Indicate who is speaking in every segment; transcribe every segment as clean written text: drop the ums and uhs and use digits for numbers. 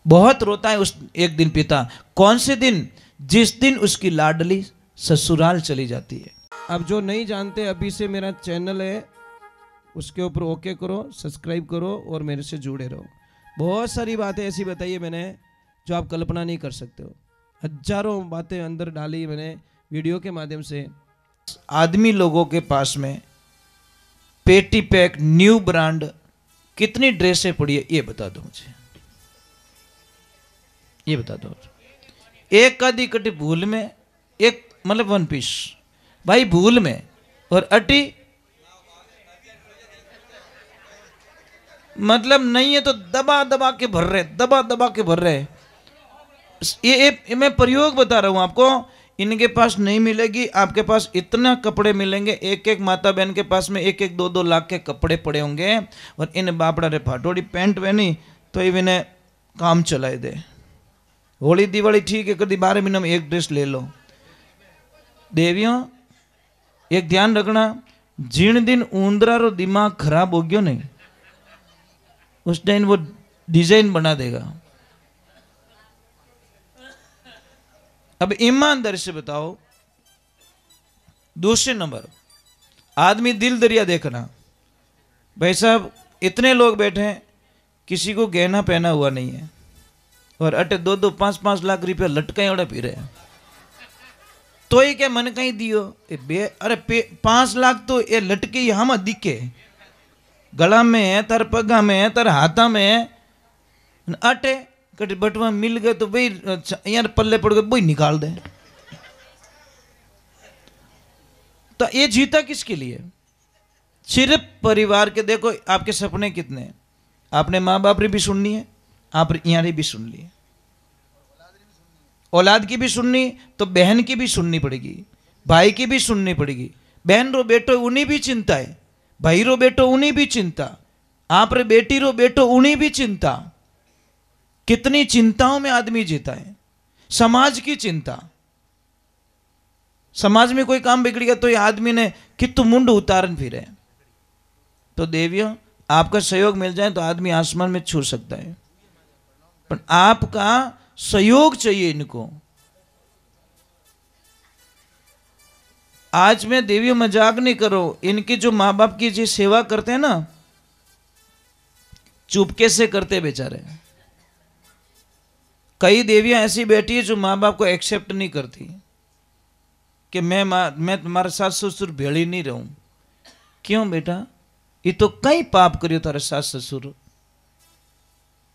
Speaker 1: बहुत रोता है उस एक दिन पिता। कौन से दिन? जिस दिन उसकी लाडली ससुराल चली जाती है।
Speaker 2: अब जो नहीं जानते, अभी से मेरा चैनल है, उसके ऊपर ओके करो, सब्सक्राइब करो और मेरे से जुड़े रहो। बहुत सारी बातें ऐसी बताई है मैंने जो आप कल्पना नहीं कर सकते हो। हजारों बातें अंदर डाली मैंने वीडियो के माध्यम से।
Speaker 1: आदमी लोगों के पास में पेटी पैक न्यू ब्रांड कितनी ड्रेसें पड़ी है, ये बता दो मुझे, ये बता दो। एक आधी कटी भूल में, एक मतलब वन पीस भाई भूल में, और अटी मतलब नहीं है तो दबा दबा के भर रहे, दबा दबा के भर रहे। ये मैं प्रयोग बता रहा हूं आपको। इनके पास नहीं मिलेगी, आपके पास इतना कपड़े मिलेंगे। एक एक माता बहन के पास में एक एक 2-2 लाख के कपड़े पड़े होंगे, और इन बापड़ा रे फाटोड़ी पैंट पहनी तो इन्हें काम चलाए दे। होली दिवाली ठीक है, कभी 12 महीने में एक ड्रेस ले लो। देवियों एक ध्यान रखना, जिन दिन ऊंदरा रो दिमाग खराब हो गयो नहीं, उस दिन वो डिजाइन बना देगा। अब ईमानदारी से बताओ, दूसरे नंबर आदमी दिल दरिया देखना। भाई साहब इतने लोग बैठे हैं, किसी को गहना पहना हुआ नहीं है, और अटे 2-2 5-5 लाख रुपया लटकाए उड़ा पी रहे हैं। तो ये क्या मन कहीं दियो अरे 5 लाख तो ये लटके हम दिखे, गला में है, तर पगा में है, तर हाथा में है। अटे कटे बटवा मिल गए तो भाई यार पल्ले पड़ गए, भाई निकाल दे। तो ये जीता किसके लिए? सिर्फ परिवार के। देखो आपके सपने कितने हैं, आपने माँ बाप री भी सुननी है, आप यहाँ भी सुन ली, औलाद की भी सुननी तो बहन की भी सुननी पड़ेगी, भाई की भी सुननी पड़ेगी। बहन रो बेटो उन्हीं भी चिंता है, भाई रो बेटो उन्हीं भी चिंता, आप रे बेटी रो बेटो उन्हीं भी चिंता। कितनी चिंताओं में आदमी जीता है। समाज की चिंता, समाज में कोई काम बिगड़ गया तो ये आदमी ने कितु मुंड उतारन फिरे। तो देवियों आपका सहयोग मिल जाए तो आदमी आसमान में छू सकता है, पर आपका सहयोग चाहिए इनको। आज मैं देवियों मजाक नहीं करो, इनके जो माँ बाप की जो सेवा करते हैं ना, चुपके से करते बेचारे। कई देवियां ऐसी बैठी है जो माँ बाप को एक्सेप्ट नहीं करती कि मैं तुम्हारे सास ससुर भेड़ी नहीं रहूं। क्यों बेटा? ये तो कई पाप करियो तारे सास ससुर।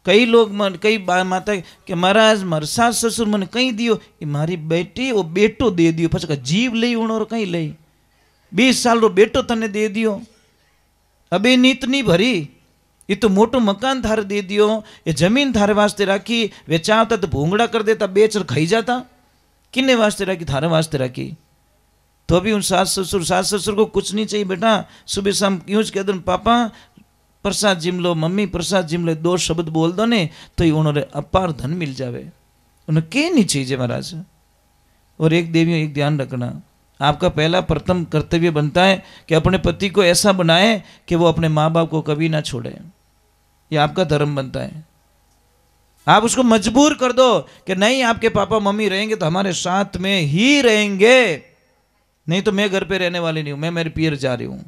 Speaker 1: कई लोग कई माता कि महाराज मारे सास ससुर मन कहीं दियो, ये मारी बेटी वो बेटो दे दियो, पछा जीव लई उण और कहीं लई 20 साल रो बेटो तने दे दियो, अबे नीत नहीं भरी, ये तो मोटो मकान थारे दे दियो, ये जमीन थारे वास्ते राखी, वेचावता तो भूंगड़ा कर देता, बेच खाई जाता। किन्ने वास्ते राखी? थारे वास्ते राखी। तो अभी उन सास ससुर को कुछ नहीं चाहिए बेटा। सुबह शाम यूं कह दो पापा प्रसाद जिम लो, मम्मी प्रसाद जिम लो, 2 शब्द बोल दो ने तो ही उन्होंने अपार धन मिल जावे। उन्हें क्या नहीं चाहिए महाराज। और एक देवियों एक ध्यान रखना, आपका पहला प्रथम कर्तव्य बनता है कि अपने पति को ऐसा बनाए कि वो अपने माँ बाप को कभी ना छोड़े। ये आपका धर्म बनता है। आप उसको मजबूर कर दो कि नहीं आपके पापा मम्मी रहेंगे तो हमारे साथ में ही रहेंगे, नहीं तो मैं घर पे रहने वाली नहीं हूं, मैं मेरे पियर जा रही हूं।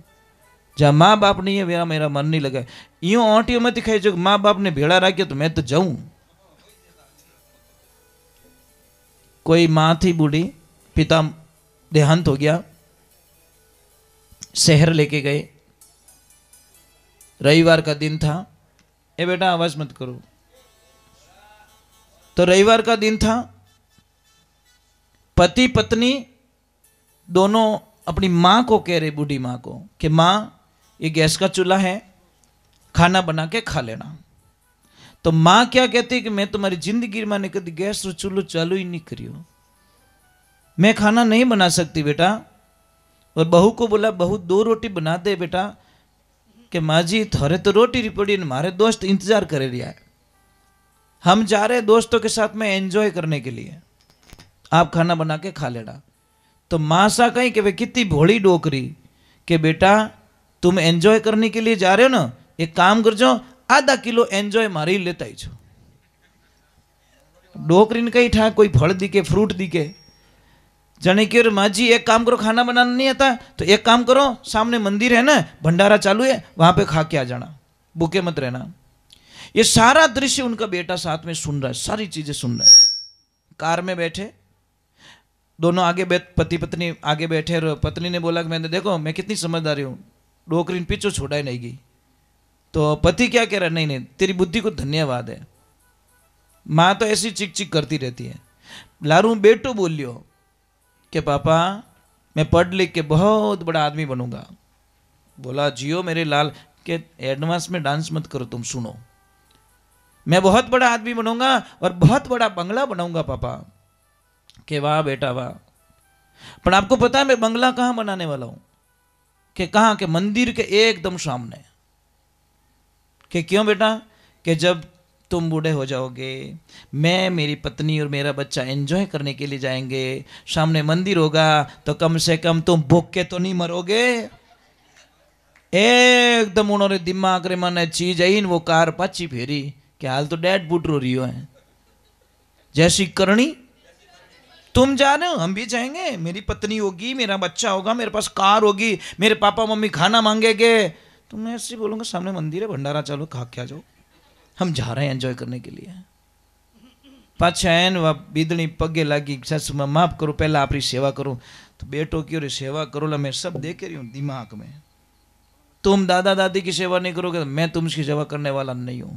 Speaker 1: जहां माँ बाप नहीं है मेरा मन नहीं लगा। यूं ओंटियों मत दिखाई जो माँ बाप ने भेड़ा राख्यो तो मैं तो जाऊं। कोई माँ थी बूढ़ी, पिता देहांत हो गया, शहर लेके गए। रविवार का दिन था। ए बेटा आवाज मत करो। तो रविवार का दिन था, पति पत्नी दोनों अपनी माँ को कह रहे, बूढ़ी माँ को, कि माँ ये गैस का चूल्हा है, खाना बना के खा लेना। तो माँ क्या कहती कि मैं तुम्हारी जिंदगी में कभी गैस और चूल्हो चालू ही नहीं करियो, मैं खाना नहीं बना सकती बेटा। और बहू को बोला, बहू 2 रोटी बना दे बेटा। कि माँ जी थारे तो रोटी पड़ी, हमारे दोस्त इंतजार कर रहा है, हम जा रहे दोस्तों के साथ में एंजॉय करने के लिए, आप खाना बना के खा लेना। तो माँ सा कहीं कि वे कितनी भोली डोकरी कि बेटा तुम एंजॉय करने के लिए जा रहे हो ना, एक काम कर जाओ, आधा किलो एंजॉय मारी लेता ही छो। डोकरीन कहीं ठा कोई फल दिखे फ्रूट दिखे जाने कि माँ जी एक काम करो, खाना बनाना नहीं आता तो एक काम करो, सामने मंदिर है ना, भंडारा चालू है, वहां पे खा के आ जाना, भूखे मत रहना। ये सारा दृश्य उनका बेटा साथ में सुन रहा है, सारी चीजें सुन रहा है। कार में बैठे दोनों आगे पति पत्नी आगे बैठे, और पत्नी ने बोला कि मैंने देखो मैं कितनी समझदारी हूँ, डोकरीन पीछे छोड़ा ही नहीं गई। तो पति क्या कह रहा है, नहीं नहीं तेरी बुद्धि को धन्यवाद है, माँ तो ऐसी चिक चिक करती रहती है। लारू बेटो बोलियो कि पापा मैं पढ़ लिख के बहुत बड़ा आदमी बनूंगा। बोला जियो मेरे लाल के एडवांस में डांस मत करो, तुम सुनो, मैं बहुत बड़ा आदमी बनूंगा और बहुत बड़ा बंगला बनाऊंगा पापा। कि वाह बेटा वाह, पर आपको पता है मैं बंगला कहाँ बनाने वाला हूं? कि कहाँ के मंदिर के एकदम सामने। कि क्यों बेटा? कि जब तुम बूढ़े हो जाओगे, मैं मेरी पत्नी और मेरा बच्चा एंजॉय करने के लिए जाएंगे, सामने मंदिर होगा तो कम से कम तुम भूख के तो नहीं मरोगे। एकदम उन्होंने दिमाग रे मन चीज आई, वो कार पाची फेरी कि हाल तो डैड बूट रो रही है, जैसी करनी तुम जा रहे हो हम भी जाएंगे, मेरी पत्नी होगी, मेरा बच्चा होगा, मेरे पास कार होगी, मेरे पापा मम्मी खाना मांगेंगे, तो मैं ऐसे बोलूंगा सामने मंदिर है, भंडारा चालू, खा के आ जाओ, हम जा रहे हैं एंजॉय करने के लिए। पाछा एन वा बीदनी पगे लागी, सस माफ करो पहला अपनी सेवा करो, तो बेटो की और सेवा करो ला, मैं सब देख रही हूँ दिमाग में। तुम दादा दादी की सेवा नहीं करोगे तो मैं तुमकी सेवा करने वाला नहीं हूं।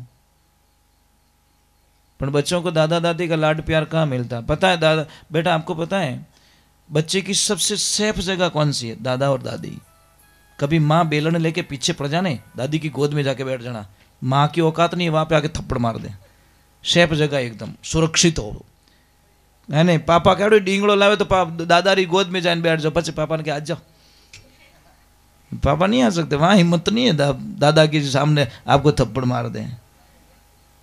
Speaker 1: पर बच्चों को दादा दादी का लाड प्यार कहाँ मिलता? पता है दादा बेटा, आपको पता है बच्चे की सबसे सेफ जगह कौन सी है? दादा और दादी। कभी माँ बेलन लेके पीछे पड़ जाने, दादी की गोद में जाके बैठ जाना, माँ की औकात नहीं है वहां पे आके थप्पड़ मार दे, सेफ जगह एकदम सुरक्षित हो, है नहीं? पापा कह डींगड़ो लावे तो दादा री गोद में जाने बैठ जाओ, पचे पापा ने कहा आ जाओ, पापा नहीं आ सकते, वहां हिम्मत नहीं है दादा के सामने आपको थप्पड़ मार दें,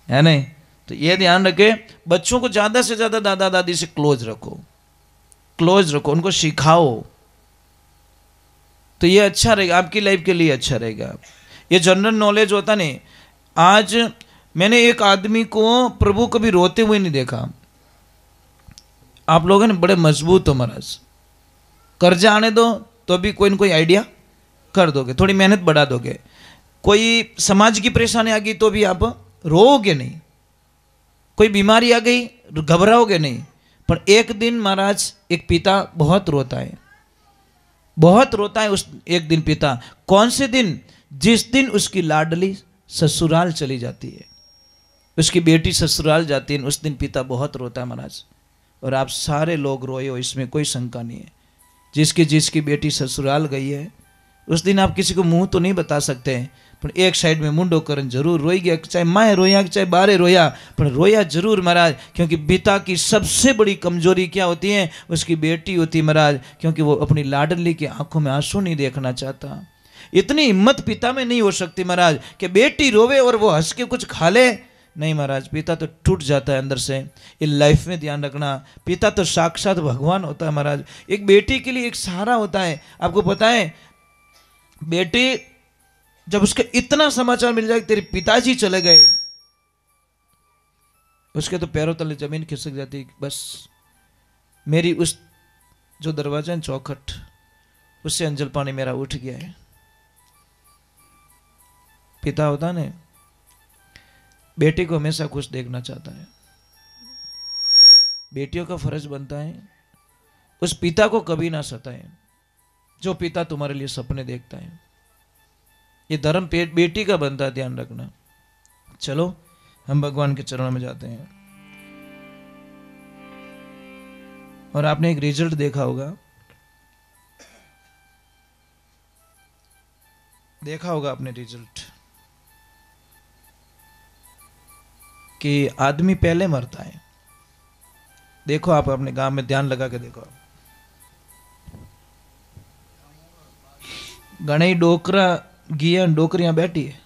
Speaker 1: है नहीं? तो ये ध्यान रखे, बच्चों को ज्यादा से ज्यादा दादा दादी से क्लोज रखो, क्लोज रखो, उनको सिखाओ, तो ये अच्छा रहेगा, आपकी लाइफ के लिए अच्छा रहेगा। ये जनरल नॉलेज होता नहीं। आज मैंने एक आदमी को प्रभु कभी रोते हुए नहीं देखा। आप लोग हैं बड़े मजबूत हो महाराज, कर्जा आने दो तो भी कोई न कोई आइडिया कर दोगे, थोड़ी मेहनत बढ़ा दोगे, कोई समाज की परेशानी आ गई तो भी आप रोओगे नहीं, कोई बीमारी आ गई घबराओगे नहीं। पर एक दिन महाराज एक पिता बहुत रोता है, बहुत रोता है उस एक दिन पिता। कौन से दिन? जिस दिन उसकी लाडली ससुराल चली जाती है, उसकी बेटी ससुराल जाती है, उस दिन पिता बहुत रोता है महाराज। और आप सारे लोग रोए हो, इसमें कोई शंका नहीं है। जिसकी बेटी ससुराल गई है उस दिन आप किसी को मुंह तो नहीं बता सकते, पर एक साइड में मुंडो करन जरूर रोई गया, चाहे माए रोया चाहे बारे रोया, पर रोया जरूर महाराज। क्योंकि पिता की सबसे बड़ी कमजोरी क्या होती है? उसकी बेटी होती महाराज, क्योंकि वो अपनी लाडली की आंखों में आंसू नहीं देखना चाहता। इतनी हिम्मत पिता में नहीं हो सकती महाराज कि बेटी रोवे और वो हंस के कुछ खा ले, नहीं महाराज, पिता तो टूट जाता है अंदर से। ये लाइफ में ध्यान रखना, पिता तो साक्षात भगवान होता है महाराज, एक बेटी के लिए एक सहारा होता है। आपको पता है बेटी जब उसके इतना समाचार मिल जाए कि तेरे पिताजी चले गए, उसके तो पैरों तले जमीन खिसक जाती, बस मेरी उस जो दरवाजा है चौखट, उससे अंजल पानी मेरा उठ गया है। पिता होता ने बेटी को हमेशा खुश देखना चाहता है, बेटियों का फर्ज बनता है उस पिता को कभी ना सताए जो पिता तुम्हारे लिए सपने देखता है। ये धर्म बेटी का बनता है, ध्यान रखना। चलो हम भगवान के चरणों में जाते हैं। और आपने एक रिजल्ट देखा होगा, आपने रिजल्ट कि आदमी पहले मरता है। देखो आप अपने गांव में ध्यान लगा के देखो, घणी डोकरा गिया डोकरियां बैठी है,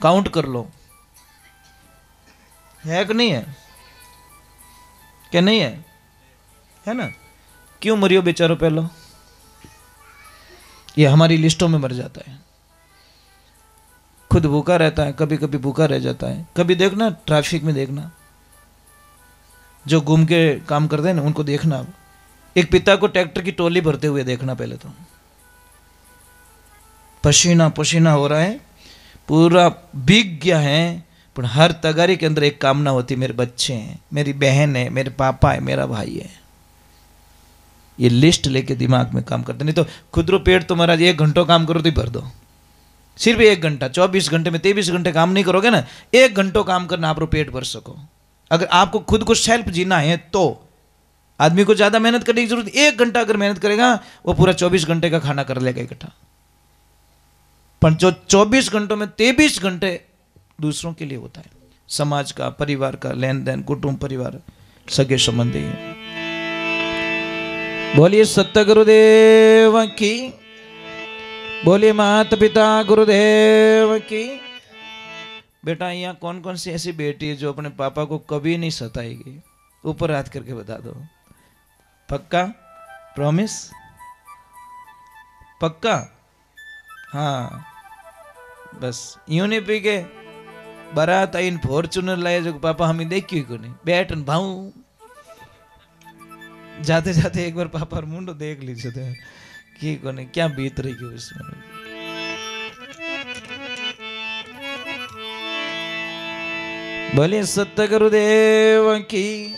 Speaker 1: काउंट कर लो, है कि नहीं है? क्या नहीं है? है ना? क्यों मरियो बेचारो पहलो? ये हमारी लिस्टों में मर जाता है, खुद भूखा रहता है, कभी कभी भूखा रह जाता है। कभी देखना ट्रैफिक में देखना जो घूम के काम करते हैं ना उनको देखना। एक पिता को ट्रैक्टर की टोली भरते हुए देखना, पहले तो पसीना पसीना हो रहा है, पूरा भीग गया है, पर हर तगारी के अंदर एक कामना होती, मेरे बच्चे हैं, मेरी बहन है, मेरे पापा है, मेरा भाई है। ये लिस्ट लेके दिमाग में काम करते। नहीं तो खुदरो पेट तो महाराज 1 घंटा काम करो तो ही भर दो, सिर्फ 1 घंटा, 24 घंटे में 23 घंटे काम नहीं करोगे ना, 1 घंटा काम करना आप पेट भर सको। अगर आपको खुद को सेल्फ जीना है तो आदमी को ज्यादा मेहनत करने की जरूरत, 1 घंटा अगर मेहनत करेगा वो पूरा 24 घंटे का खाना कर लेगा इकट्ठा। पर जो 24 घंटों में 23 घंटे दूसरों के लिए होता है, समाज का, परिवार का लेन देन, कुटुंब परिवार, सगे संबंधी। बोलिए सत्य गुरुदेव की, बोलिए माता पिता गुरुदेव की। बेटा यहाँ कौन कौन सी ऐसी बेटी है जो अपने पापा को कभी नहीं सताएगी? ऊपर हाथ करके बता दो। पक्का? प्रॉमिस? पक्का? हाँ, बस यूं नहीं पी के बारात आई फॉर्चूनर लाए जो पापा हमें देखी को नहीं, बैठ भाऊ जाते जाते एक बार पापा मुंडो देख लीजिए थे कि कोने क्या बीत रही है उसमें। बोलिए सत्य गुरुदेव की।